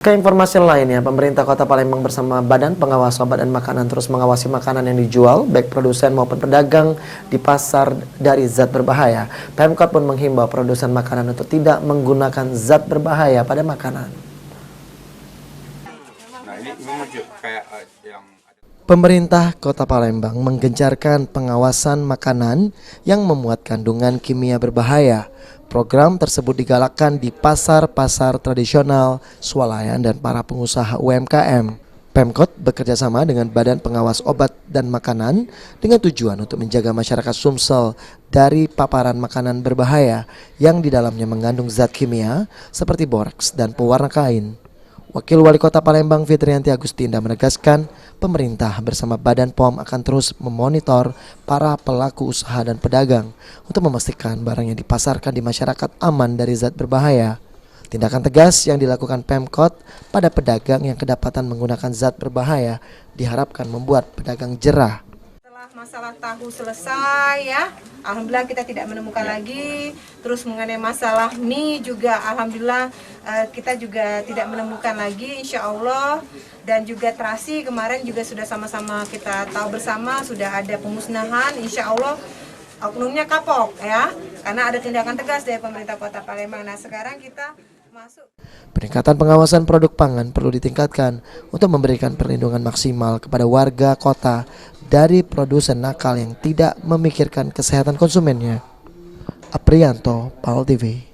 Ke informasi lainnya, pemerintah Kota Palembang bersama Badan Pengawas Obat dan Makanan terus mengawasi makanan yang dijual, baik produsen maupun pedagang di pasar dari zat berbahaya. Pemkot pun menghimbau produsen makanan untuk tidak menggunakan zat berbahaya pada makanan. Pemerintah Kota Palembang menggencarkan pengawasan makanan yang memuat kandungan kimia berbahaya. Program tersebut digalakkan di pasar-pasar tradisional, swalayan, dan para pengusaha UMKM. Pemkot bekerjasama dengan Badan Pengawas Obat dan Makanan dengan tujuan untuk menjaga masyarakat Sumsel dari paparan makanan berbahaya yang di dalamnya mengandung zat kimia seperti boraks dan pewarna kain. Wakil Wali Kota Palembang Fitrianti Agustinda menegaskan pemerintah bersama Badan POM akan terus memonitor para pelaku usaha dan pedagang untuk memastikan barang yang dipasarkan di masyarakat aman dari zat berbahaya. Tindakan tegas yang dilakukan Pemkot pada pedagang yang kedapatan menggunakan zat berbahaya diharapkan membuat pedagang jerah. Masalah tahu selesai ya, alhamdulillah kita tidak menemukan lagi. Terus mengenai masalah mie juga alhamdulillah kita juga tidak menemukan lagi, insya Allah. Dan juga terasi kemarin juga sudah sama-sama kita tahu bersama sudah ada pemusnahan, insya Allah oknumnya kapok ya, karena ada tindakan tegas dari pemerintah Kota Palembang. Nah sekarang kita masuk. Peningkatan pengawasan produk pangan perlu ditingkatkan untuk memberikan perlindungan maksimal kepada warga kota dari produsen nakal yang tidak memikirkan kesehatan konsumennya. Aprianto, PAL TV.